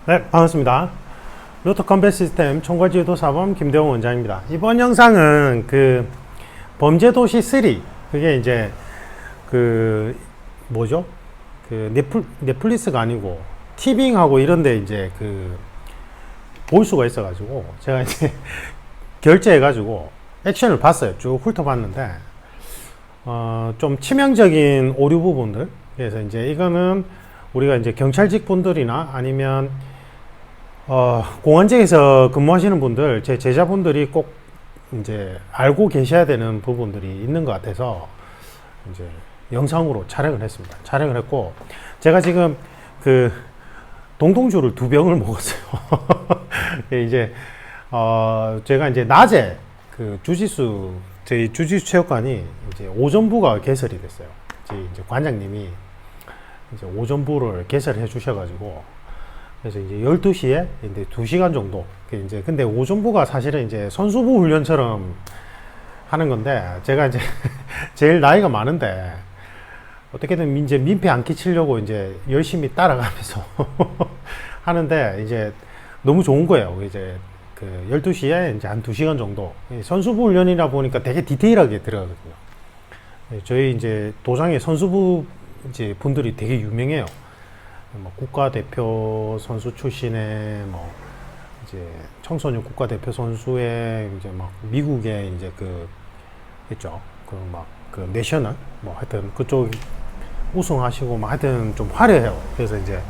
네, 반갑습니다. 로또 컴뱃 시스템 총괄지도사범 김대웅 원장입니다. 이번 영상은 그 범죄도시 3, 그게 이제 그 뭐죠? 그 넷플릭스가 아니고 티빙하고 이런데 이제 그 볼 수가 있어가지고 제가 이제 결제해가지고 액션을 봤어요. 쭉 훑어봤는데 좀 치명적인 오류 부분들. 그래서 이제 이거는 우리가 이제 경찰직 분들이나 아니면 공안직에서 근무하시는 분들, 제 제자분들이 꼭 이제 알고 계셔야 되는 부분들이 있는 것 같아서 이제 영상으로 촬영을 했습니다. 촬영을 했고, 제가 지금 그 동동주를 2병을 먹었어요. 이제 제가 이제 낮에 그 주짓수, 저희 주짓수 체육관이 이제 오전부가 개설이 됐어요. 이제 관장님이 이제 오전부를 개설해 주셔가지고, 그래서 이제 12시에 이제 2시간 정도. 이제 근데 오전부가 사실은 이제 선수부 훈련처럼 하는 건데, 제가 이제 제일 나이가 많은데, 어떻게든 이제 민폐 안 끼치려고 이제 열심히 따라가면서 하는데, 이제 너무 좋은 거예요. 이제 그 12시에 이제 한 2시간 정도. 선수부 훈련이라 보니까 되게 디테일하게 들어가거든요. 저희 이제 도장의 선수부 이제 분들이 되게 유명해요. 뭐 국가대표 선수 출신의 뭐 이제 청소년 국가대표 선수의 이제 막 미국의 이제 그 있죠. 그 막 그 내셔널 뭐 하여튼 그쪽 우승하시고 막 하여튼 좀 화려해요. 그래서 이제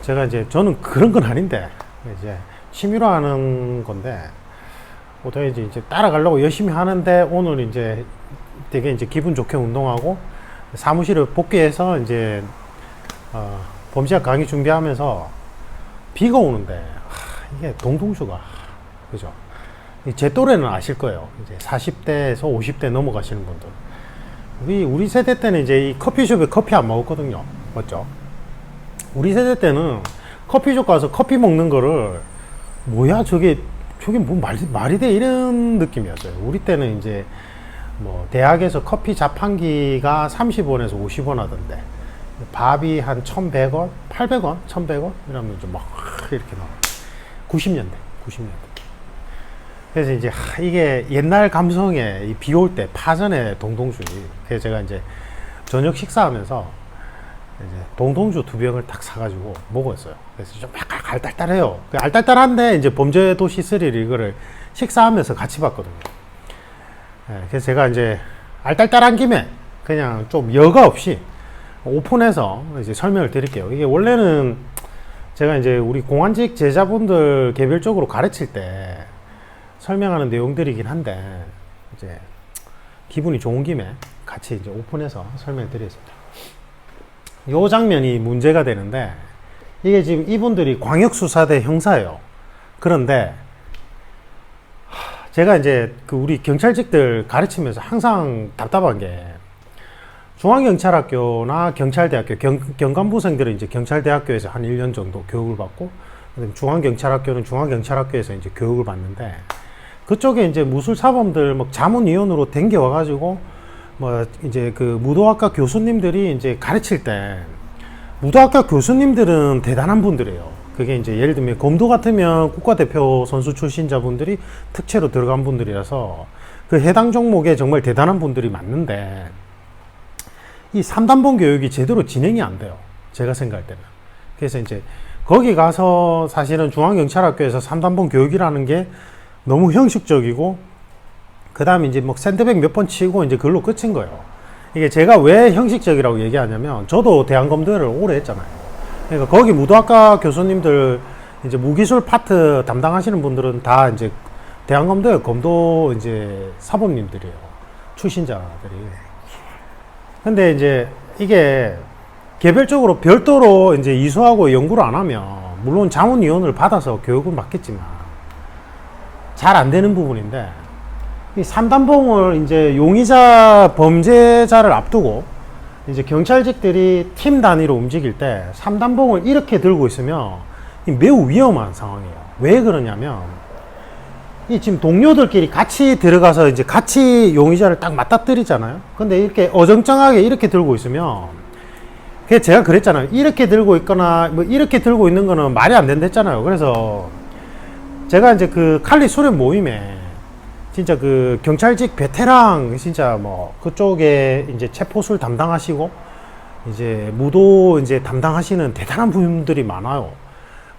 제가 이제 저는 그런 건 아닌데 이제 취미로 하는 건데 어떻게 이제 따라가려고 열심히 하는데, 오늘 이제 되게 이제 기분 좋게 운동하고 사무실을 복귀해서 이제 범죄학 강의 준비하면서 비가 오는데 이게 동동주가 그죠? 제 또래는 아실 거예요. 이제 40대에서 50대 넘어가시는 분들. 우리 세대 때는 이제 이 커피숍에 커피 안 먹었거든요. 맞죠? 우리 세대 때는 커피숍 가서 커피 먹는 거를 뭐야 저게 뭐 말이 돼 이런 느낌이었어요. 우리 때는 이제 뭐 대학에서 커피 자판기가 30원에서 50원 하던데, 밥이 한 1,100원, 800원, 1,100원 이러면 좀 막 이렇게 나와요. 90년대. 그래서 이제 이게 옛날 감성에 비 올 때 파전에 동동주. 그래서 제가 이제 저녁 식사하면서 이제 동동주 2병을 딱 사가지고 먹었어요. 그래서 좀 약간 알딸딸해요. 알딸딸한데 이제 범죄도시 3를 이거를 식사하면서 같이 봤거든요. 그래서 제가 이제 알딸딸한 김에 그냥 좀 여과 없이 오픈해서 이제 설명을 드릴게요. 이게 원래는 제가 이제 우리 공안직 제자분들 개별적으로 가르칠 때 설명하는 내용들이긴 한데, 이제 기분이 좋은 김에 같이 이제 오픈해서 설명을 드리겠습니다. 요 장면이 문제가 되는데, 이게 지금 이분들이 광역수사대 형사예요. 그런데 제가 이제 그 우리 경찰직들 가르치면서 항상 답답한 게, 중앙경찰학교나 경찰대학교, 경감부생들은 이제 경찰대학교에서 한 1년 정도 교육을 받고, 중앙경찰학교는 중앙경찰학교에서 이제 교육을 받는데, 그쪽에 이제 무술사범들 막 자문위원으로 댕겨와가지고, 뭐 이제 그 무도학과 교수님들이 이제 가르칠 때, 무도학과 교수님들은 대단한 분들이에요. 그게 이제 예를 들면 검도 같으면 국가대표 선수 출신자분들이 특채로 들어간 분들이라서 그 해당 종목에 정말 대단한 분들이 맞는데, 이 3단본 교육이 제대로 진행이 안 돼요. 제가 생각할 때는. 그래서 이제 거기 가서 사실은 중앙경찰학교에서 3단본 교육이라는 게 너무 형식적이고, 그 다음에 이제 뭐 샌드백 몇 번 치고 이제 그걸로 끝인 거예요. 이게 제가 왜 형식적이라고 얘기하냐면, 저도 대한검도를 오래 했잖아요. 그러니까 거기 무도학과 교수님들, 이제 무기술 파트 담당하시는 분들은 다 이제 대한검도의 검도 이제 사범님들이에요. 출신자들이. 근데 이제 이게 개별적으로 별도로 이제 이수하고 연구를 안 하면, 물론 자문위원을 받아서 교육은 받겠지만 잘 안 되는 부분인데, 이 3단봉을 이제 용의자, 범죄자를 앞두고 이제 경찰직들이 팀 단위로 움직일 때 3단봉을 이렇게 들고 있으면 매우 위험한 상황이에요. 왜 그러냐면, 이 지금 동료들끼리 같이 들어가서 이제 같이 용의자를 딱 맞닥뜨리잖아요. 근데 이렇게 어정쩡하게 이렇게 들고 있으면 그래서 제가 그랬잖아요. 이렇게 들고 있거나 뭐 이렇게 들고 있는 거는 말이 안 된댔잖아요. 그래서 제가 이제 그 칼리 수련 모임에 진짜 그 경찰직 베테랑 진짜 뭐 그쪽에 이제 체포술 담당하시고 이제 무도 이제 담당하시는 대단한 분들이 많아요.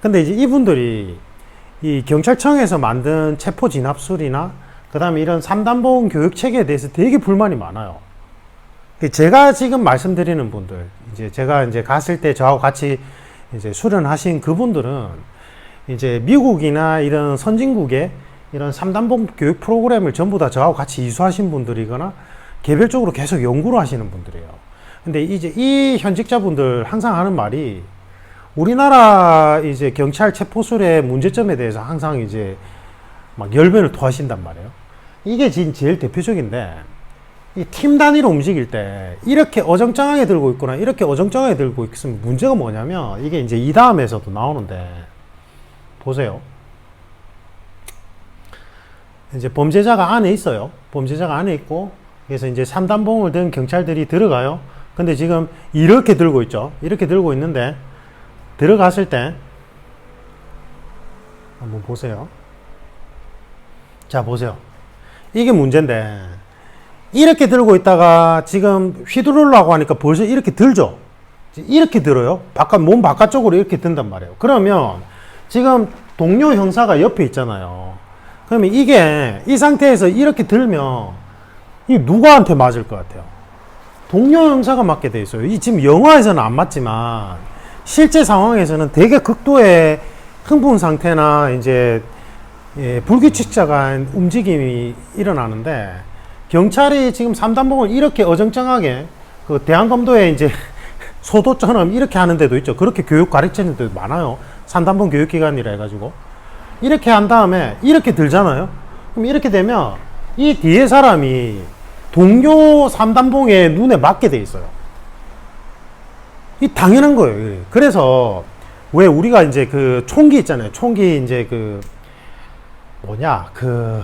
근데 이제 이분들이 이 경찰청에서 만든 체포 진압술이나 그 다음에 이런 3단봉 교육 체계에 대해서 되게 불만이 많아요. 제가 지금 말씀드리는 분들, 이제 제가 이제 갔을 때 저하고 같이 이제 수련하신 그분들은 이제 미국이나 이런 선진국의 이런 3단봉 교육 프로그램을 전부 다 저하고 같이 이수하신 분들이거나 개별적으로 계속 연구를 하시는 분들이에요. 근데 이제 이 현직자분들 항상 하는 말이 우리나라 이제 경찰 체포술의 문제점에 대해서 항상 이제 막 열변을 토하신단 말이에요. 이게 지금 제일 대표적인데, 이 팀 단위로 움직일 때 이렇게 어정쩡하게 들고 있거나 이렇게 어정쩡하게 들고 있으면 문제가 뭐냐면, 이게 이제 이 다음에서도 나오는데 보세요. 이제 범죄자가 안에 있어요. 범죄자가 안에 있고, 그래서 이제 3단봉을 든 경찰들이 들어가요. 근데 지금 이렇게 들고 있죠. 이렇게 들고 있는데 들어갔을 때 한번 보세요. 자, 보세요. 이게 문제인데, 이렇게 들고 있다가 지금 휘두르려고 하니까 벌써 이렇게 들죠. 이렇게 들어요. 몸 바깥쪽으로 이렇게 든단 말이에요. 그러면 지금 동료 형사가 옆에 있잖아요. 그러면 이게 이 상태에서 이렇게 들면 이 누구한테 맞을 것 같아요? 동료 형사가 맞게 돼 있어요. 이 지금 영화에서는 안 맞지만 실제 상황에서는 되게 극도의 흥분 상태나 이제 불규칙적인 움직임이 일어나는데, 경찰이 지금 3단봉을 이렇게 어정쩡하게 그 대한검도에 이제 소도처럼 이렇게 하는 데도 있죠. 그렇게 교육 가르치는 데도 많아요. 3단봉 교육기관이라 해가지고 이렇게 한 다음에 이렇게 들잖아요. 그럼 이렇게 되면 이 뒤에 사람이 동료 3단봉의 눈에 맞게 돼 있어요. 이 당연한 거예요. 그래서 왜 우리가 이제 그 총기 있잖아요. 총기 이제 그 뭐냐 그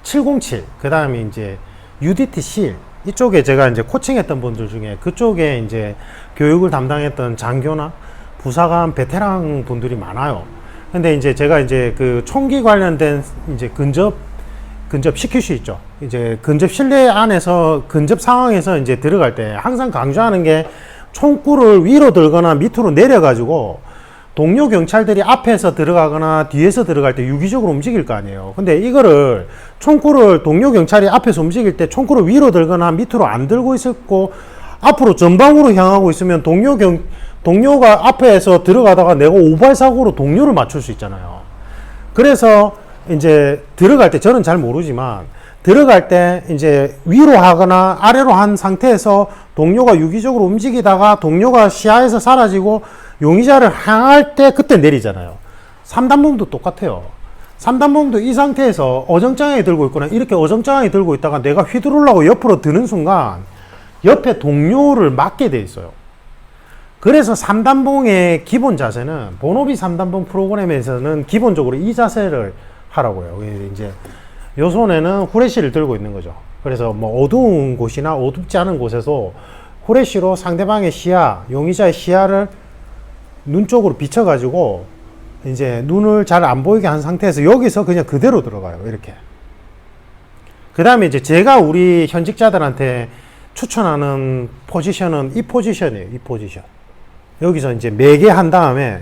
707, 그 다음에 이제 UDT 실 이쪽에 제가 이제 코칭했던 분들 중에 그쪽에 이제 교육을 담당했던 장교나 부사관 베테랑 분들이 많아요. 근데 이제 제가 이제 그 총기 관련된 이제 근접 시킬 수 있죠. 이제 근접 실내 안에서 근접 상황에서 이제 들어갈 때 항상 강조하는 게 총구를 위로 들거나 밑으로 내려가지고 동료 경찰들이 앞에서 들어가거나 뒤에서 들어갈 때 유기적으로 움직일 거 아니에요. 근데 이거를 총구를 동료 경찰이 앞에서 움직일 때 총구를 위로 들거나 밑으로 안 들고 있었고 앞으로 전방으로 향하고 있으면 동료가 앞에서 들어가다가 내가 오발 사고로 동료를 맞출 수 있잖아요. 그래서 이제 들어갈 때 저는 잘 모르지만 들어갈 때 이제 위로 하거나 아래로 한 상태에서 동료가 유기적으로 움직이다가 동료가 시야에서 사라지고 용의자를 향할 때 그때 내리잖아요. 3단봉도 똑같아요. 3단봉도 이 상태에서 어정쩡하게 들고 있거나 이렇게 어정쩡하게 들고 있다가 내가 휘두르려고 옆으로 드는 순간 옆에 동료를 맞게 돼 있어요. 그래서 3단봉의 기본 자세는 본호비 3단봉 프로그램에서는 기본적으로 이 자세를 하라고요. 이제 요 손에는 후레쉬를 들고 있는 거죠. 그래서 뭐 어두운 곳이나 어둡지 않은 곳에서 후레쉬로 상대방의 시야, 용의자의 시야를 눈 쪽으로 비춰가지고 이제 눈을 잘 안 보이게 한 상태에서 여기서 그냥 그대로 들어가요. 이렇게. 그 다음에 이제 제가 우리 현직자들한테 추천하는 포지션은 이 포지션이에요. 이 포지션. 여기서 이제 매개 한 다음에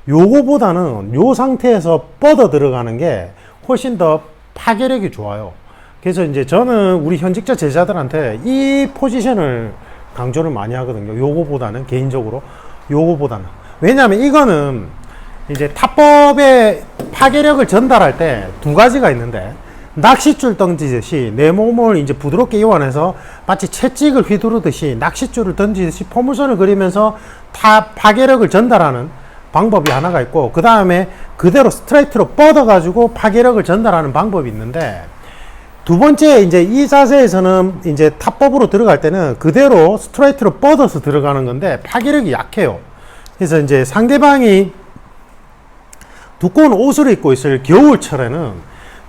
요거보다는 요 상태에서 뻗어 들어가는 게 훨씬 더 파괴력이 좋아요. 그래서 이제 저는 우리 현직자 제자들한테 이 포지션을 강조를 많이 하거든요. 요거보다는 개인적으로 요거보다는. 왜냐하면 이거는 이제 타법의 파괴력을 전달할 때 두 가지가 있는데, 낚싯줄 던지듯이 내 몸을 이제 부드럽게 이완해서 마치 채찍을 휘두르듯이 낚싯줄을 던지듯이 포물선을 그리면서 파괴력을 전달하는 방법이 하나가 있고, 그 다음에 그대로 스트레이트로 뻗어가지고 파괴력을 전달하는 방법이 있는데, 두 번째 이제 이 자세에서는 이제 타법으로 들어갈 때는 그대로 스트레이트로 뻗어서 들어가는 건데 파괴력이 약해요. 그래서 이제 상대방이 두꺼운 옷을 입고 있을 겨울철에는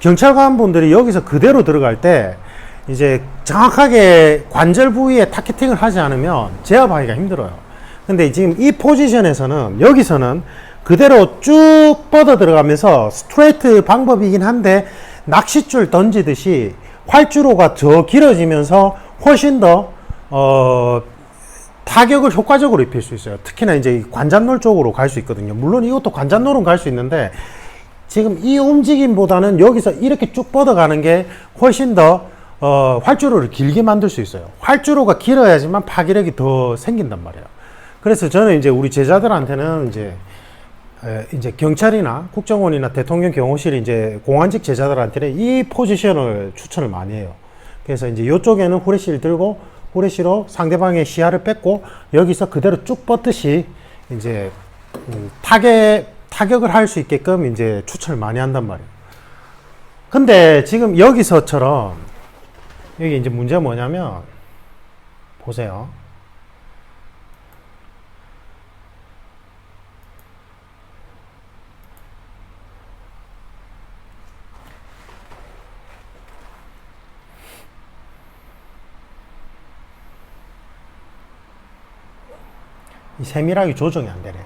경찰관 분들이 여기서 그대로 들어갈 때 이제 정확하게 관절 부위에 타겟팅을 하지 않으면 제압하기가 힘들어요. 근데 지금 이 포지션에서는 여기서는 그대로 쭉 뻗어 들어가면서 스트레이트 방법이긴 한데 낚싯줄 던지듯이 활주로가 더 길어지면서 훨씬 더 타격을 효과적으로 입힐 수 있어요. 특히나 이제 관잔놀 쪽으로 갈 수 있거든요. 물론 이것도 관잔놀은 갈 수 있는데 지금 이 움직임보다는 여기서 이렇게 쭉 뻗어가는 게 훨씬 더 활주로를 길게 만들 수 있어요. 활주로가 길어야지만 파괴력이 더 생긴단 말이에요. 그래서 저는 이제 우리 제자들한테는 이제 경찰이나 국정원이나 대통령 경호실 이제 공안직 제자들한테는 이 포지션을 추천을 많이 해요. 그래서 이제 이쪽에는 후레쉬를 들고 후레쉬로 상대방의 시야를 뺏고 여기서 그대로 쭉 뻗듯이 이제 타격을 할 수 있게끔 이제 추천을 많이 한단 말이에요. 근데 지금 여기서처럼 여기 이제 문제가 뭐냐면 보세요. 이 세밀하게 조정이 안 되네요.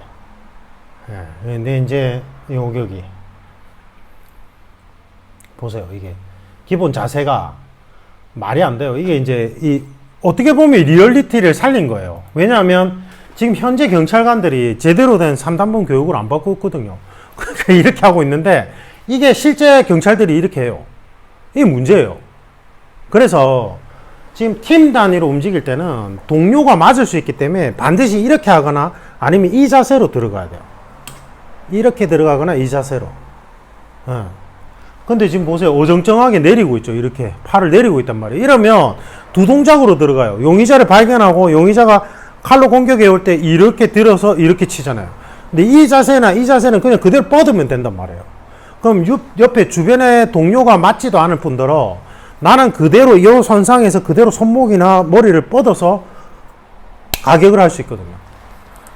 예, 근데 이제 여기 보세요. 이게 기본 자세가 말이 안 돼요. 이게 이제 어떻게 보면 리얼리티를 살린 거예요. 왜냐하면 지금 현재 경찰관들이 제대로 된 3단봉 교육을 안 받고 있거든요. 그러니까 이렇게 하고 있는데 이게 실제 경찰들이 이렇게 해요. 이게 문제예요. 그래서 지금 팀 단위로 움직일 때는 동료가 맞을 수 있기 때문에 반드시 이렇게 하거나 아니면 이 자세로 들어가야 돼요. 이렇게 들어가거나 이 자세로. 근데 지금 보세요. 어정쩡하게 내리고 있죠. 이렇게 팔을 내리고 있단 말이에요. 이러면 두 동작으로 들어가요. 용의자를 발견하고 용의자가 칼로 공격해 올 때 이렇게 들어서 이렇게 치잖아요. 근데 이 자세나 이 자세는 그냥 그대로 뻗으면 된단 말이에요. 그럼 옆에 주변에 동료가 맞지도 않을 뿐더러 나는 그대로 이 선상에서 그대로 손목이나 머리를 뻗어서 가격을 할 수 있거든요.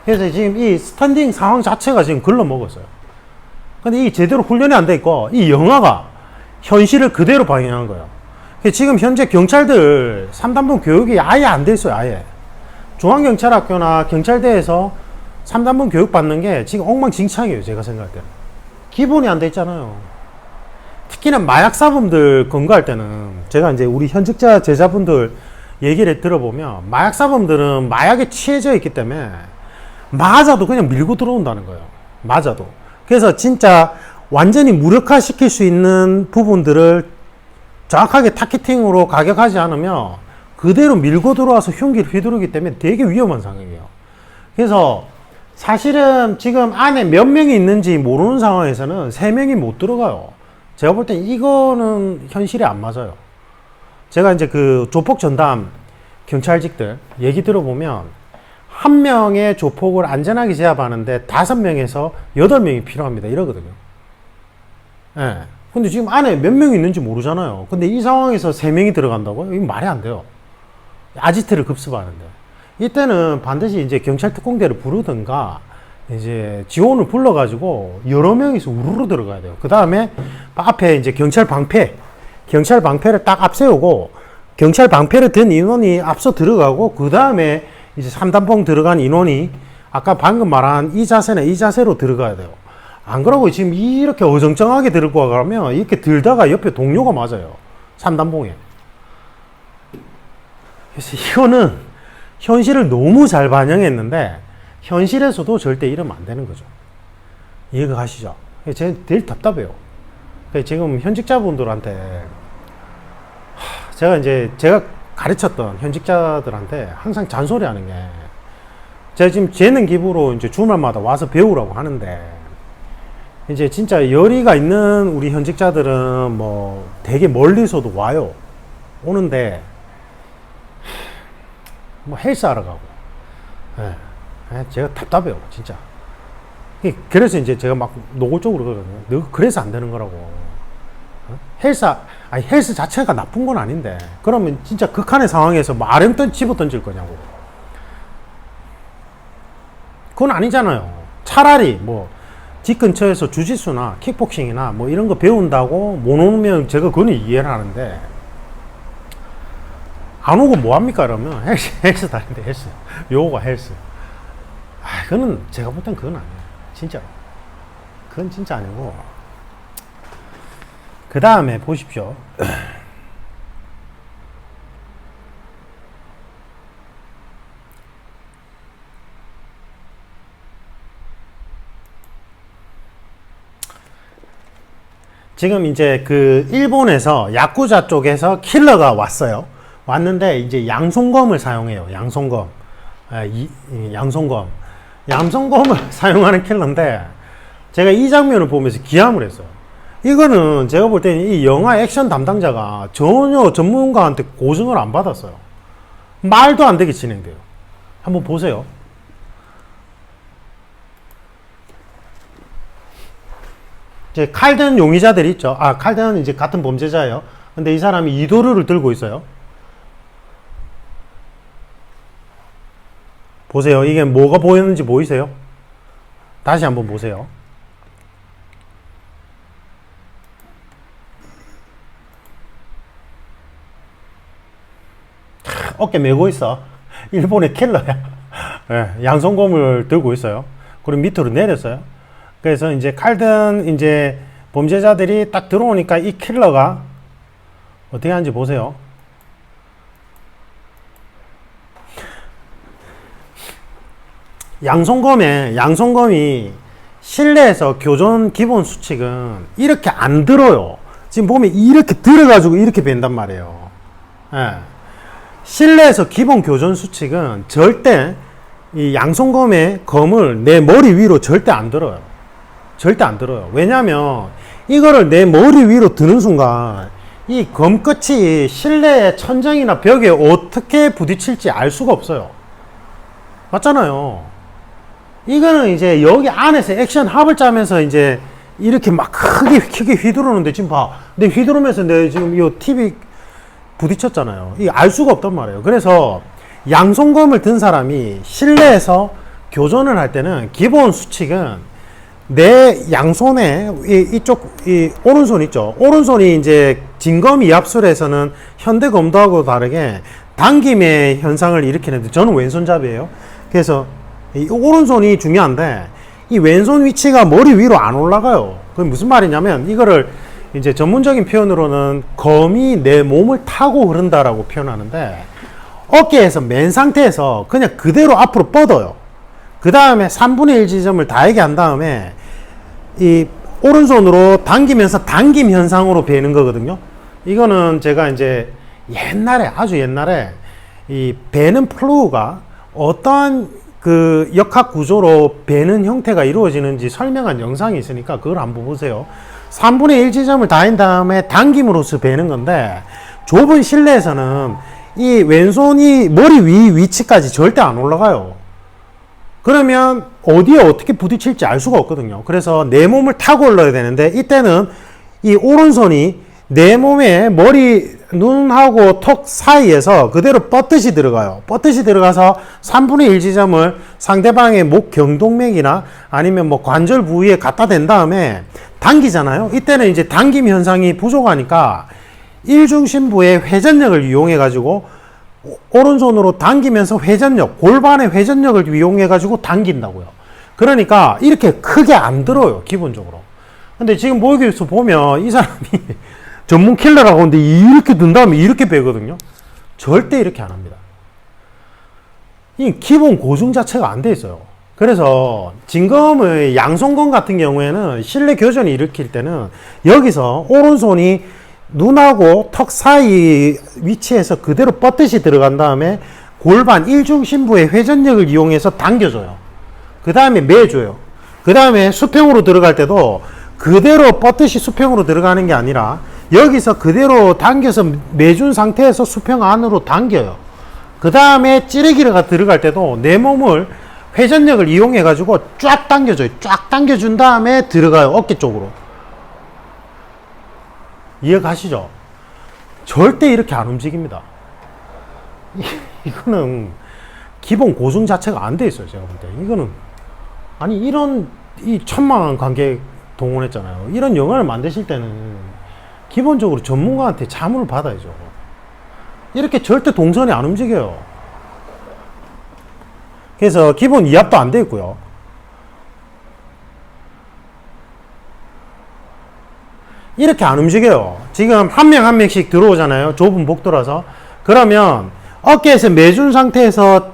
그래서 지금 이 스탠딩 상황 자체가 지금 글러먹었어요. 근데 이게 제대로 훈련이 안 돼 있고 이 영화가 현실을 그대로 방영한 거예요. 지금 현재 경찰들 3단봉 교육이 아예 안 돼 있어요. 아예. 중앙경찰학교나 경찰대에서 3단봉 교육 받는 게 지금 엉망진창이에요. 제가 생각할 때는. 기본이 안 돼 있잖아요. 특히나 마약사범들 검거할 때는 제가 이제 우리 현직자 제자분들 얘기를 들어보면 마약사범들은 마약에 취해져 있기 때문에 맞아도 그냥 밀고 들어온다는 거예요. 맞아도. 그래서 진짜 완전히 무력화시킬 수 있는 부분들을 정확하게 타겟팅으로 가격하지 않으면 그대로 밀고 들어와서 흉기를 휘두르기 때문에 되게 위험한 상황이에요. 그래서 사실은 지금 안에 몇 명이 있는지 모르는 상황에서는 3명이 못 들어가요. 제가 볼 땐 이거는 현실에 안 맞아요. 제가 이제 그 조폭 전담 경찰직들 얘기 들어보면 한 명의 조폭을 안전하게 제압하는데 5명에서 8명이 필요합니다. 이러거든요. 예. 근데 지금 안에 몇 명이 있는지 모르잖아요. 근데 이 상황에서 3명이 들어간다고요? 이건 말이 안 돼요. 아지트를 급습하는데. 이때는 반드시 이제 경찰 특공대를 부르든가 이제 지원을 불러가지고 여러 명이서 우르르 들어가야 돼요. 그 다음에 앞에 이제 경찰 방패를 딱 앞세우고 경찰 방패를 든 인원이 앞서 들어가고 그 다음에 이제 3단봉 들어간 인원이 아까 방금 말한 이 자세나 이 자세로 들어가야 돼요. 안 그러고 지금 이렇게 어정쩡하게 들고 가면 이렇게 들다가 옆에 동료가 맞아요. 3단봉에. 그래서 이거는 현실을 너무 잘 반영했는데 현실에서도 절대 이러면 안 되는 거죠. 이해가 가시죠? 제가 되게 답답해요. 지금 현직자분들한테 제가 가르쳤던 현직자들한테 항상 잔소리하는 게 제가 지금 재능 기부로 이제 주말마다 와서 배우라고 하는데 이제 진짜 열의가 있는 우리 현직자들은 뭐 되게 멀리서도 와요. 오는데 뭐 헬스하러 가고. 제가 답답해요, 진짜. 그래서 이제 제가 막 노골적으로 그러거든요. 너 그래서 안 되는 거라고. 헬스 자체가 나쁜 건 아닌데, 그러면 진짜 극한의 상황에서 뭐 아령던 집어 던질 거냐고. 그건 아니잖아요. 차라리 뭐, 집 근처에서 주짓수나 킥복싱이나 뭐 이런 거 배운다고 못 오면 제가 그건 이해를 하는데, 안 오고 뭐 합니까, 그러면? 헬스 다니는데 헬스. 요가 헬스. 그거는 제가 볼 땐 그건 아니에요. 진짜로. 그건 진짜 아니고. 그 다음에 보십시오. 지금 이제 그 일본에서 야쿠자 쪽에서 킬러가 왔어요. 왔는데 이제 양손검을 사용해요. 양손검. 양손검. 양손검을 사용하는 킬러인데 제가 이 장면을 보면서 기함을 했어요. 이거는 제가 볼 때는 이 영화 액션 담당자가 전혀 전문가한테 고증을 안 받았어요. 말도 안 되게 진행돼요. 한번 보세요. 이제 칼든 용의자들이 있죠. 칼든은 이제 같은 범죄자예요. 근데 이 사람이 이도류를 들고 있어요. 보세요. 이게 뭐가 보이는지 보이세요? 다시 한번 보세요. 어깨 메고 있어. 일본의 킬러야. 네, 양손검을 들고 있어요. 그리고 밑으로 내렸어요. 그래서 이제 칼든 이제 범죄자들이 딱 들어오니까 이 킬러가 어떻게 하는지 보세요. 양손검이 실내에서 교전 기본 수칙은 이렇게 안 들어요. 지금 보면 이렇게 들어가지고 이렇게 벤단 말이에요. 예. 실내에서 기본 교전 수칙은 절대 이 양손검의 검을 내 머리 위로 절대 안 들어요. 절대 안 들어요. 왜냐면 이거를 내 머리 위로 드는 순간 이 검 끝이 실내의 천장이나 벽에 어떻게 부딪힐지 알 수가 없어요. 맞잖아요. 이거는 이제 여기 안에서 액션 합을 짜면서 이제 이렇게 막 크게 휘두르는데 지금 봐. 근데 휘두르면서 내 지금 이 TV 부딪혔잖아요. 이게 알 수가 없단 말이에요. 그래서 양손검을 든 사람이 실내에서 교전을 할 때는 기본 수칙은 내 양손에 이쪽 오른손 있죠. 오른손이 이제 진검 이압술에서는 현대검도하고 다르게 당김의 현상을 일으키는데 저는 왼손잡이에요. 그래서 이 오른손이 중요한데 이 왼손 위치가 머리 위로 안 올라가요. 그게 무슨 말이냐면 이거를 이제 전문적인 표현으로는 검이 내 몸을 타고 흐른다라고 표현하는데 어깨에서 맨 상태에서 그냥 그대로 앞으로 뻗어요. 그 다음에 3분의 1 지점을 다하게 한 다음에 이 오른손으로 당기면서 당김 현상으로 베는 거거든요. 이거는 제가 이제 아주 옛날에 이 베는 플로우가 어떠한 그 역학 구조로 베는 형태가 이루어지는지 설명한 영상이 있으니까 그걸 한번 보세요. 3분의 1 지점을 다인 다음에 당김으로써 베는 건데 좁은 실내에서는 이 왼손이 머리 위치까지 절대 안 올라가요. 그러면 어디에 어떻게 부딪힐지 알 수가 없거든요. 그래서 내 몸을 타고 올라야 되는데 이때는 이 오른손이 내 몸에 머리, 눈하고 턱 사이에서 그대로 뻗듯이 들어가요. 뻗듯이 들어가서 3분의 1 지점을 상대방의 목 경동맥이나 아니면 뭐 관절 부위에 갖다 댄 다음에 당기잖아요. 이때는 이제 당김 현상이 부족하니까 일중심부의 회전력을 이용해 가지고 오른손으로 당기면서 회전력, 골반의 회전력을 이용해 가지고 당긴다고요. 그러니까 이렇게 크게 안 들어요, 기본적으로. 근데 지금 여기서 보면 이 사람이 전문 킬러라고 하는데 이렇게 든 다음에 이렇게 빼거든요. 절대 이렇게 안 합니다. 이 기본 고증 자체가 안 돼 있어요. 그래서 진검의 양손검 같은 경우에는 실내 교전이 일으킬 때는 여기서 오른손이 눈하고 턱 사이 위치에서 그대로 뻗듯이 들어간 다음에 골반 일중심부의 회전력을 이용해서 당겨줘요. 그 다음에 매줘요. 그 다음에 수평으로 들어갈 때도 그대로 뻗듯이 수평으로 들어가는 게 아니라 여기서 그대로 당겨서 매준 상태에서 수평 안으로 당겨요. 그 다음에 찌르기가 들어갈 때도 내 몸을 회전력을 이용해 가지고 쫙 당겨줘요. 쫙 당겨준 다음에 들어가요. 어깨 쪽으로. 이해가시죠? 절대 이렇게 안 움직입니다. 이거는 기본 고증 자체가 안 돼 있어요. 제가 볼 때 이거는 아니 이런 이 천만원 관객 동원했잖아요. 이런 영화를 만드실 때는 기본적으로 전문가한테 자문을 받아야죠. 이렇게 절대 동선이 안 움직여요. 그래서 기본 이압도 안 돼 있고요. 이렇게 안 움직여요. 지금 한 명 한 명씩 들어오잖아요. 좁은 복도라서. 그러면 어깨에서 매준 상태에서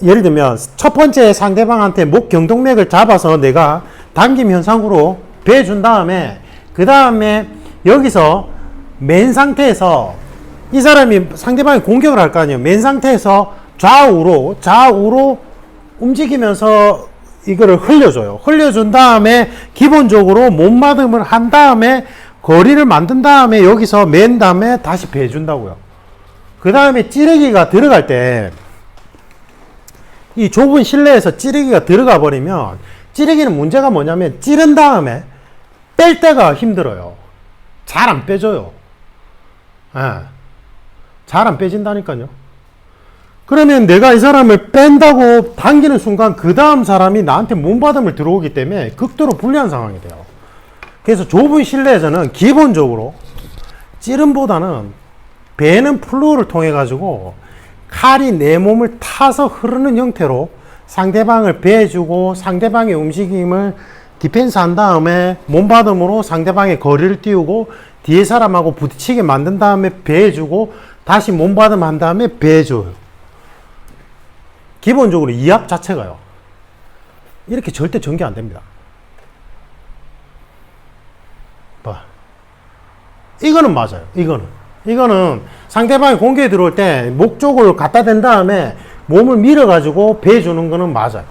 예를 들면 첫 번째 상대방한테 목 경동맥을 잡아서 내가 당김 현상으로 배준 다음에 그 다음에 여기서 맨 상태에서 이 사람이 상대방이 공격을 할 거 아니에요. 맨 상태에서 좌우로 움직이면서 이거를 흘려줘요. 흘려준 다음에 기본적으로 몸마름을 한 다음에 거리를 만든 다음에 여기서 맨 다음에 다시 배준다고요. 그 다음에 찌르기가 들어갈 때 이 좁은 실내에서 찌르기가 들어가 버리면 찌르기는 문제가 뭐냐면 찌른 다음에 뺄 때가 힘들어요. 잘 안 빼져요. 잘 안 빼진다니까요. 그러면 내가 이 사람을 뺀다고 당기는 순간 그 다음 사람이 나한테 몸받음을 들어오기 때문에 극도로 불리한 상황이 돼요. 그래서 좁은 실내에서는 기본적으로 찌름보다는 배는 플로우를 통해 가지고 칼이 내 몸을 타서 흐르는 형태로 상대방을 배해주고 상대방의 움직임을 디펜스 한 다음에 몸받음으로 상대방의 거리를 띄우고 뒤에 사람하고 부딪히게 만든 다음에 배해주고 다시 몸받음 한 다음에 배해줘요. 기본적으로 이압 자체가요. 이렇게 절대 전개 안 됩니다. 봐. 이거는 맞아요. 이거는 상대방이 공격에 들어올 때 목 쪽을 갖다 댄 다음에 몸을 밀어가지고 배주는 거는 맞아요.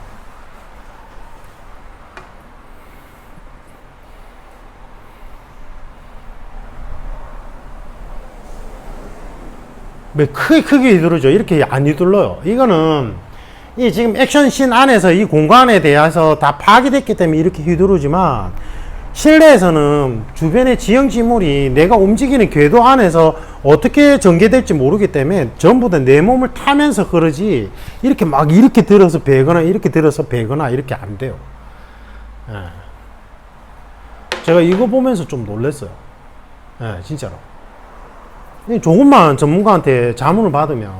크게 휘두르죠. 이렇게 안 휘둘러요. 이거는 이 지금 액션씬 안에서 이 공간에 대해서 다 파괴됐기 때문에 이렇게 휘두르지만 실내에서는 주변의 지형지물이 내가 움직이는 궤도 안에서 어떻게 전개될지 모르기 때문에 전부 다 내 몸을 타면서 그러지 이렇게 막 이렇게 들어서 베거나 이렇게 들어서 베거나 이렇게 안 돼요. 제가 이거 보면서 좀 놀랐어요. 진짜로. 조금만 전문가한테 자문을 받으면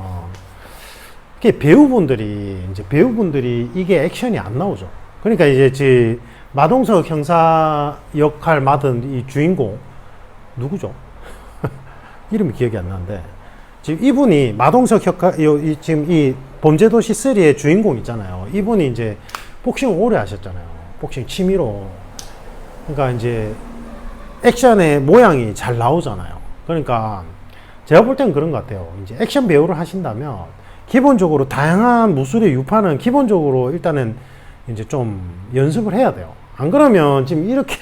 배우분들이 이게 액션이 안 나오죠. 그러니까 이제 마동석 형사 역할 맡은 이 주인공 누구죠? 이름이 기억이 안 나는데 지금 이분이 마동석 역할 지금 이 범죄도시 3의 주인공 있잖아요. 이분이 이제 복싱을 오래 하셨잖아요. 복싱 취미로. 그러니까 이제 액션의 모양이 잘 나오잖아요. 그러니까 제가 볼 땐 그런 것 같아요. 이제 액션 배우를 하신다면 기본적으로 다양한 무술의 유파는 기본적으로 일단은 이제 좀 연습을 해야 돼요. 안 그러면 지금 이렇게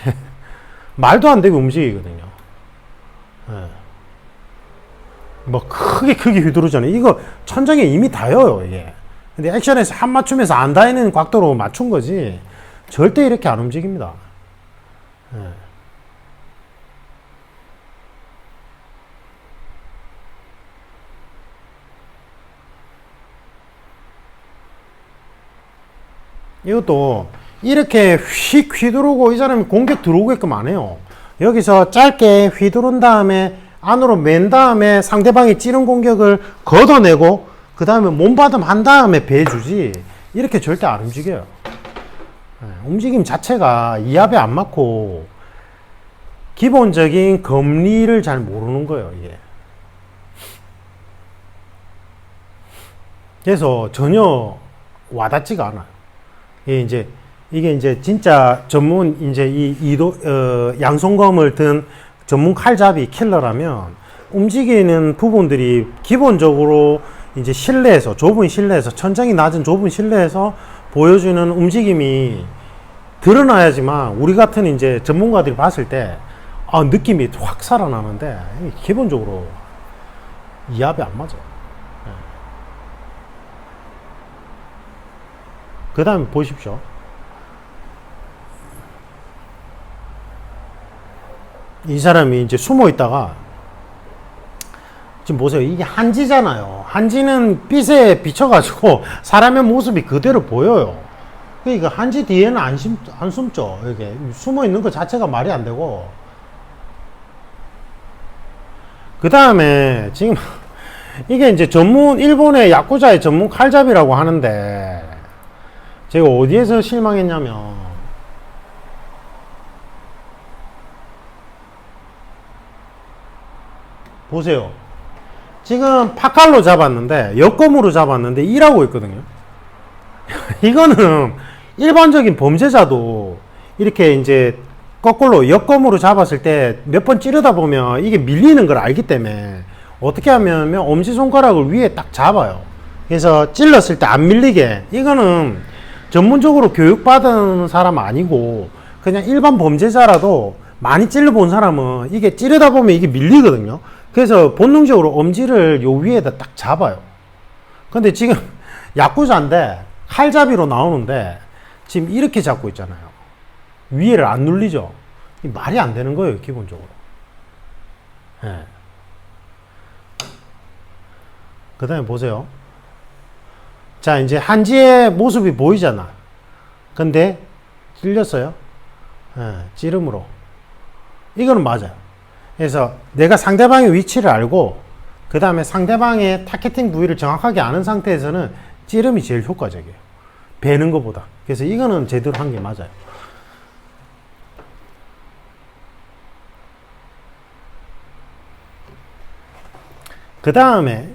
말도 안 되게 움직이거든요. 뭐 크게 휘두르잖아요. 이거 천장에 이미 닿여요, 이게. 근데 액션에서 한 맞춤에서 안 닿이는 각도로 맞춘 거지 절대 이렇게 안 움직입니다. 이것도 이렇게 휙 휘두르고 이 사람이 공격 들어오게끔 안 해요. 여기서 짧게 휘두른 다음에 안으로 맨 다음에 상대방이 찌른 공격을 걷어내고 그 다음에 몸받음 한 다음에 배주지 이렇게 절대 안 움직여요. 움직임 자체가 이압에 안 맞고 기본적인 검리를 잘 모르는 거예요, 이게. 그래서 전혀 와닿지가 않아요. 이게 이제 진짜 전문 양손검을 든 전문 칼잡이 킬러라면 움직이는 부분들이 기본적으로 이제 실내에서 좁은 실내에서 천장이 낮은 좁은 실내에서 보여주는 움직임이 드러나야지만 우리 같은 이제 전문가들이 봤을 때 느낌이 확 살아나는데 기본적으로 이압이 안 맞아요. 그 다음에 보십시오. 이 사람이 이제 숨어 있다가 지금 보세요. 이게 한지잖아요. 한지는 빛에 비춰가지고 사람의 모습이 그대로 보여요. 그러니까 한지 뒤에는 안 숨죠. 이게 숨어 있는 것 자체가 말이 안 되고. 그 다음에 지금 이게 이제 일본의 야쿠자의 전문 칼잡이라고 하는데 제가 어디에서 실망했냐면, 보세요. 지금 파칼로 잡았는데, 여검으로 잡았는데 일하고 있거든요. 이거는 일반적인 범죄자도 이렇게 이제 거꾸로 여검으로 잡았을 때 몇 번 찌르다 보면 이게 밀리는 걸 알기 때문에 어떻게 하면 엄지손가락을 위에 딱 잡아요. 그래서 찔렀을 때 안 밀리게. 이거는 전문적으로 교육받은 사람 아니고 그냥 일반 범죄자라도 많이 찔러본 사람은 이게 찌르다 보면 이게 밀리거든요. 그래서 본능적으로 엄지를 요 위에다 딱 잡아요. 근데 지금 야쿠자인데 칼잡이로 나오는데 지금 이렇게 잡고 있잖아요. 위에를 안 눌리죠. 말이 안 되는 거예요, 기본적으로. 네. 그 다음에 보세요. 자, 이제 한지의 모습이 보이잖아. 근데 찔렸어요. 네, 찌름으로. 이거는 맞아요. 그래서 내가 상대방의 위치를 알고 그 다음에 상대방의 타겟팅 부위를 정확하게 아는 상태에서는 찌름이 제일 효과적이에요. 베는 것보다. 그래서 이거는 제대로 한 게 맞아요. 그 다음에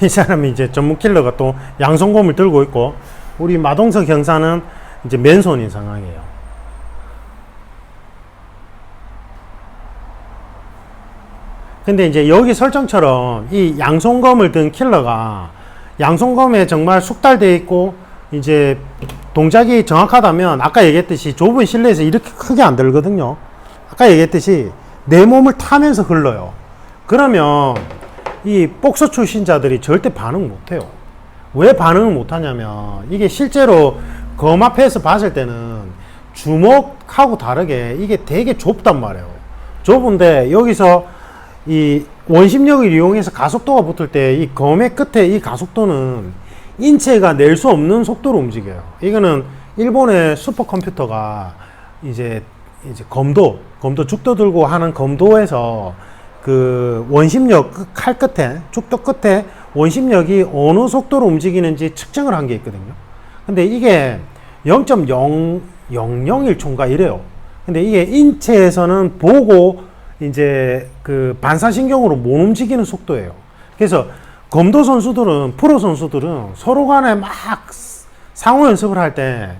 이 사람이 이제 전문 킬러가 또 양손검을 들고 있고 우리 마동석 형사는 이제 맨손인 상황이에요. 근데 이제 여기 설정처럼 이 양손검을 든 킬러가 양손검에 정말 숙달되어 있고 이제 동작이 정확하다면 아까 얘기했듯이 좁은 실내에서 이렇게 크게 안 들거든요. 아까 얘기했듯이 내 몸을 타면서 흘러요. 그러면 이 복서 출신자들이 절대 반응 못해요. 왜 반응을 못하냐면 이게 실제로 검 앞에서 봤을 때는 주먹하고 다르게 이게 되게 좁단 말이에요. 좁은데 여기서 이 원심력을 이용해서 가속도가 붙을 때 이 검의 끝에 이 가속도는 인체가 낼 수 없는 속도로 움직여요. 이거는 일본의 슈퍼컴퓨터가 이제 검도 죽도 들고 하는 검도에서 그 원심력 칼 끝에 죽도 끝에 원심력이 어느 속도로 움직이는지 측정을 한 게 있거든요. 근데 이게 0.001초인가 이래요. 근데 이게 인체에서는 보고 이제 그 반사신경으로 못 움직이는 속도예요. 그래서 검도 선수들은 프로 선수들은 서로 간에 막 상호 연습을 할 때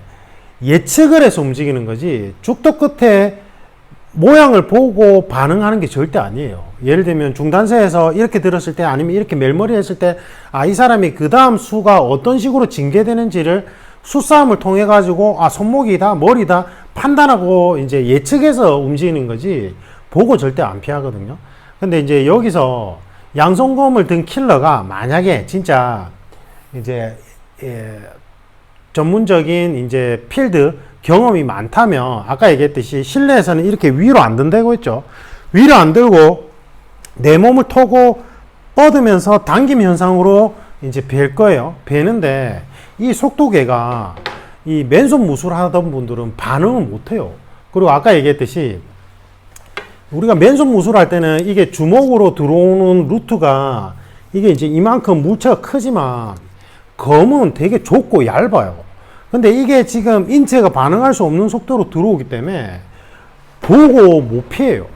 예측을 해서 움직이는 거지 죽도 끝에 모양을 보고 반응하는 게 절대 아니에요. 예를 들면 중단세에서 이렇게 들었을 때 아니면 이렇게 멜머리 했을 때 아, 이 사람이 그 다음 수가 어떤 식으로 징계되는지를 수싸움을 통해 가지고 아, 손목이다 머리다 판단하고 이제 예측해서 움직이는 거지 보고 절대 안 피하거든요. 근데 이제 여기서 양손검을 든 킬러가 만약에 진짜 이제 전문적인 이제 필드 경험이 많다면 아까 얘기했듯이 실내에서는 이렇게 위로 안 든다고 했죠. 위로 안 들고 내 몸을 터고 뻗으면서 당김 현상으로 이제 벨 거예요. 베는데 이 속도계가 이 맨손 무술 하던 분들은 반응을 못 해요. 그리고 아까 얘기했듯이 우리가 맨손 무술할 때는 이게 주먹으로 들어오는 루트가 이게 이제 이만큼 물체가 크지만 검은 되게 좁고 얇아요. 근데 이게 지금 인체가 반응할 수 없는 속도로 들어오기 때문에 보고 못 피해요.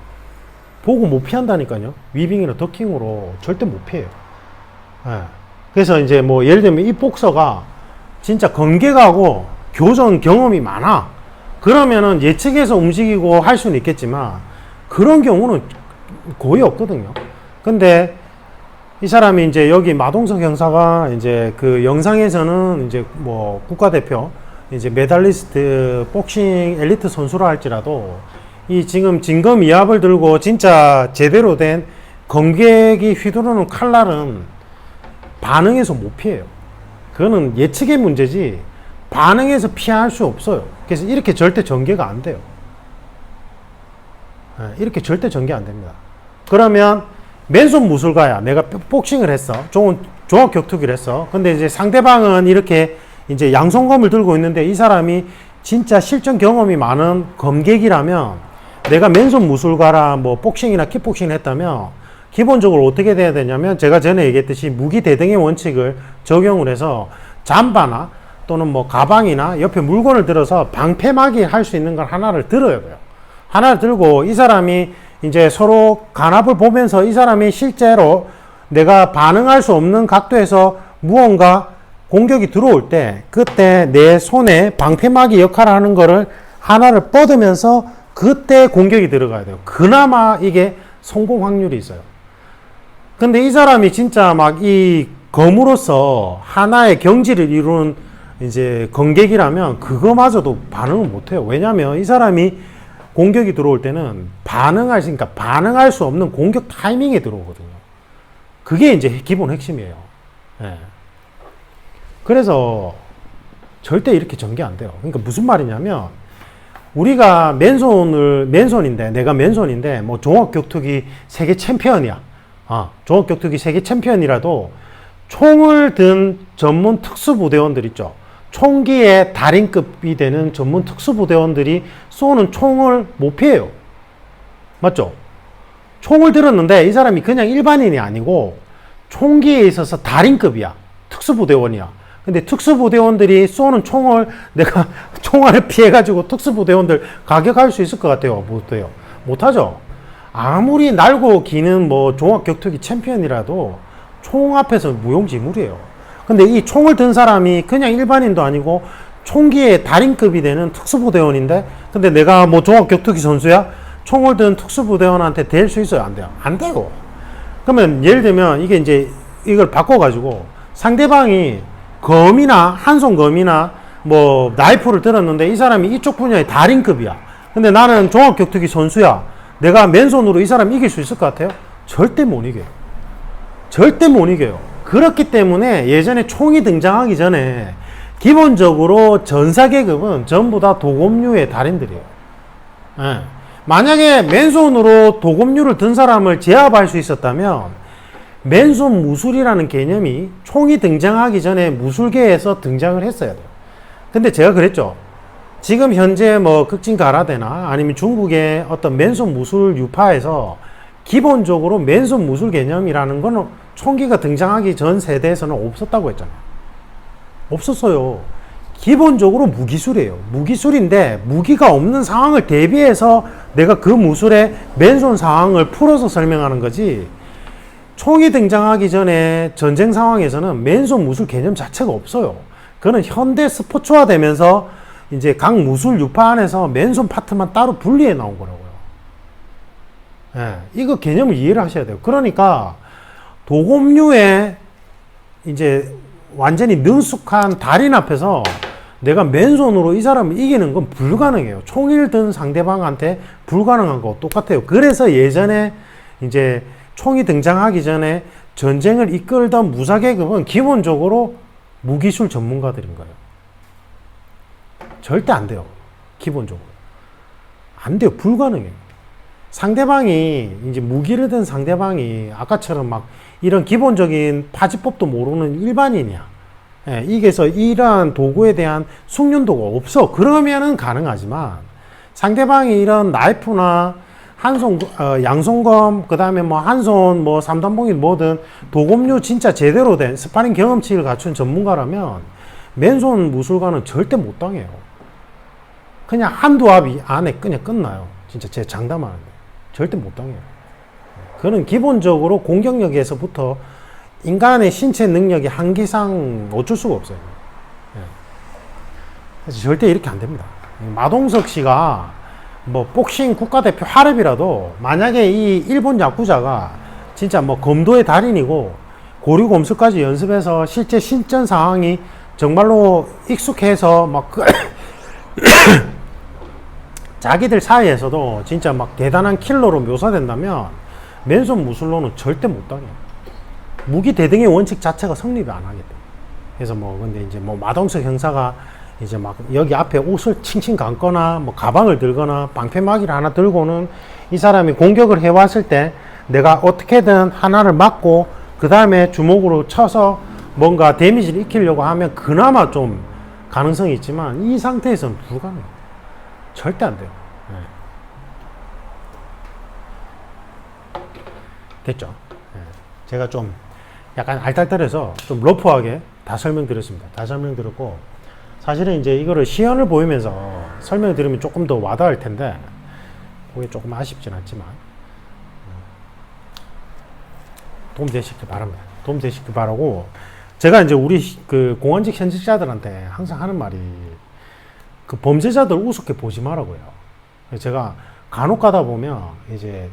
보고 못 피한다니까요. 위빙이나 더킹으로 절대 못 피해요. 네. 그래서 이제 뭐 예를 들면 이 복서가 진짜 건개가고 교전 경험이 많아. 그러면은 예측해서 움직이고 할 수는 있겠지만 그런 경우는 거의 없거든요. 근데 이 사람이 이제 여기 마동석 형사가 이제 그 영상에서는 이제 뭐 국가대표 이제 메달리스트 복싱 엘리트 선수라 할지라도 이 지금 진검 이압을 들고 진짜 제대로 된 검객이 휘두르는 칼날은 반응해서 못 피해요. 그거는 예측의 문제지 반응해서 피할 수 없어요. 그래서 이렇게 절대 전개가 안 돼요. 이렇게 절대 전개 안 됩니다. 그러면 맨손 무술가야. 내가 복싱을 했어. 종합격투기를 했어. 근데 이제 상대방은 이렇게 이제 양손검을 들고 있는데 이 사람이 진짜 실전 경험이 많은 검객이라면 내가 맨손 무술가라 뭐 복싱이나 킥복싱을 했다면 기본적으로 어떻게 돼야 되냐면 제가 전에 얘기했듯이 무기 대등의 원칙을 적용을 해서 잠바나 또는 뭐 가방이나 옆에 물건을 들어서 방패막이 할 수 있는 걸 하나를 들어야 돼요. 하나를 들고 이 사람이 이제 서로 간압을 보면서 이 사람이 실제로 내가 반응할 수 없는 각도에서 무언가 공격이 들어올 때 그때 내 손에 방패막이 역할을 하는 거를 하나를 뻗으면서 그때 공격이 들어가야 돼요. 그나마 이게 성공 확률이 있어요. 근데 이 사람이 진짜 막 이 검으로서 하나의 경지를 이루는 이제 검객이라면 그거마저도 반응을 못해요. 왜냐하면 이 사람이 공격이 들어올 때는 반응할 수 없는 공격 타이밍에 들어오거든요. 그게 이제 기본 핵심이에요. 예. 그래서 절대 이렇게 전개 안 돼요. 그러니까 무슨 말이냐면 우리가 맨손인데 내가 맨손인데 뭐 종합격투기 세계 챔피언이야. 종합격투기 세계 챔피언이라도 총을 든 전문 특수부대원들 있죠. 총기의 달인급이 되는 전문 특수부대원들이 쏘는 총을 못 피해요. 맞죠? 총을 들었는데 이 사람이 그냥 일반인이 아니고 총기에 있어서 달인급이야. 특수부대원이야. 근데 특수부대원들이 쏘는 총을 내가 총알을 피해가지고 특수부대원들 가격할 수 있을 것 같아요? 못해요. 못하죠? 아무리 날고 기는 뭐 종합격투기 챔피언이라도 총 앞에서 무용지물이에요. 근데 이 총을 든 사람이 그냥 일반인도 아니고 총기의 달인급이 되는 특수부대원인데 근데 내가 뭐 종합격투기 선수야? 총을 든 특수부대원한테 될 수 있어요? 안 돼요? 안 되고. 그러면 예를 들면 이게 이제 이걸 바꿔가지고 상대방이 검이나 한손 검이나 뭐 나이프를 들었는데 이 사람이 이쪽 분야의 달인급이야. 근데 나는 종합격투기 선수야. 내가 맨손으로 이 사람 이길 수 있을 것 같아요? 절대 못 이겨요. 절대 못 이겨요. 그렇기 때문에 예전에 총이 등장하기 전에 기본적으로 전사계급은 전부 다 도검류의 달인들이에요. 예. 만약에 맨손으로 도검류를 든 사람을 제압할 수 있었다면 맨손 무술이라는 개념이 총이 등장하기 전에 무술계에서 등장을 했어야 돼요. 근데 제가 그랬죠. 지금 현재 뭐 극진 가라데나 아니면 중국의 어떤 맨손 무술 유파에서 기본적으로 맨손 무술 개념이라는 건 총기가 등장하기 전 세대에서는 없었다고 했잖아요. 없었어요. 기본적으로 무기술이에요. 무기술인데 무기가 없는 상황을 대비해서 내가 그 무술의 맨손 상황을 풀어서 설명하는 거지 총이 등장하기 전에 전쟁 상황에서는 맨손 무술 개념 자체가 없어요. 그거는 현대 스포츠화 되면서 이제 각 무술 유파 안에서 맨손 파트만 따로 분리해 나온 거라고요. 예, 이거 개념을 이해를 하셔야 돼요. 그러니까 도검류에 이제 완전히 능숙한 달인 앞에서 내가 맨손으로 이 사람을 이기는 건 불가능해요. 총을 든 상대방한테 불가능한 거 똑같아요. 그래서 예전에 이제 총이 등장하기 전에 전쟁을 이끌던 무사계급은 기본적으로 무기술 전문가들인 거예요. 절대 안 돼요. 기본적으로. 안 돼요. 불가능해요. 상대방이, 이제 무기를 든 상대방이 아까처럼 막 이런 기본적인 파지법도 모르는 일반인이야. 예, 이게서 이러한 도구에 대한 숙련도가 없어. 그러면은 가능하지만 상대방이 이런 나이프나 한손, 양손검, 그 다음에 뭐 한손, 뭐 삼단봉이 뭐든 도검류 진짜 제대로 된 스파링 경험치를 갖춘 전문가라면 맨손 무술가는 절대 못 당해요. 그냥 한두 합이 안에 그냥 끝나요. 진짜 제 장담하는데. 절대 못 당해요. 그는 기본적으로 공격력에서부터 인간의 신체 능력의 한계상 어쩔 수가 없어요. 그래서 절대 이렇게 안 됩니다. 마동석 씨가 뭐 복싱 국가대표 하랩이라도 만약에 이 일본 야쿠자가 진짜 뭐 검도의 달인이고 고리검술까지 연습해서 실제 실전 상황이 정말로 익숙해서 막 자기들 사이에서도 진짜 막 대단한 킬러로 묘사된다면 맨손 무술로는 절대 못 당해요. 무기 대등의 원칙 자체가 성립이 안 하기 때문에. 그래서 뭐 근데 이제 뭐 마동석 형사가 이제 막 여기 앞에 옷을 칭칭 감거나 뭐 가방을 들거나 방패막이를 하나 들고는 이 사람이 공격을 해왔을 때 내가 어떻게든 하나를 막고 그 다음에 주먹으로 쳐서 뭔가 데미지를 익히려고 하면 그나마 좀 가능성이 있지만 이 상태에서는 불가능해요. 절대 안 돼요. 네. 됐죠? 네. 제가 좀 약간 알딸딸해서 좀 러프하게 다 설명드렸습니다. 다 설명드렸고, 사실은 이제 이거를 시연을 보이면서 설명드리면 조금 더 와닿을 텐데, 그게 조금 아쉽진 않지만, 도움 되시길 바랍니다. 도움 되시길 바라고, 제가 이제 우리 그 공안직 현직자들한테 항상 하는 말이, 그 범죄자들 우습게 보지 말라고요. 제가 간혹 가다 보면 이제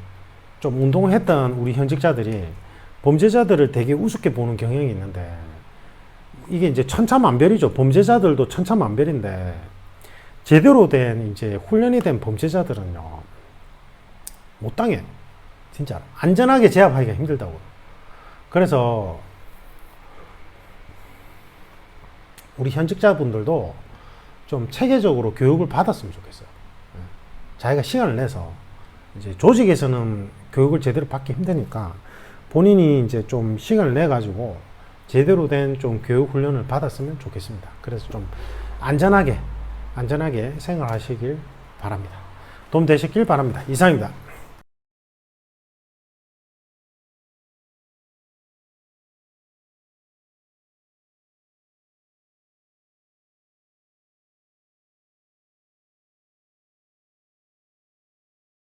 좀 운동을 했던 우리 현직자들이 범죄자들을 되게 우습게 보는 경향이 있는데, 이게 이제 천차만별이죠. 범죄자들도 천차만별인데, 제대로 된 이제 훈련이 된 범죄자들은요, 못 당해요. 진짜 안전하게 제압하기가 힘들다고. 그래서 우리 현직자분들도 좀 체계적으로 교육을 받았으면 좋겠어요. 자기가 시간을 내서, 이제 조직에서는 교육을 제대로 받기 힘드니까 본인이 이제 좀 시간을 내 가지고 제대로 된 좀 교육 훈련을 받았으면 좋겠습니다. 그래서 좀 안전하게 생활하시길 바랍니다. 도움 되셨길 바랍니다. 이상입니다.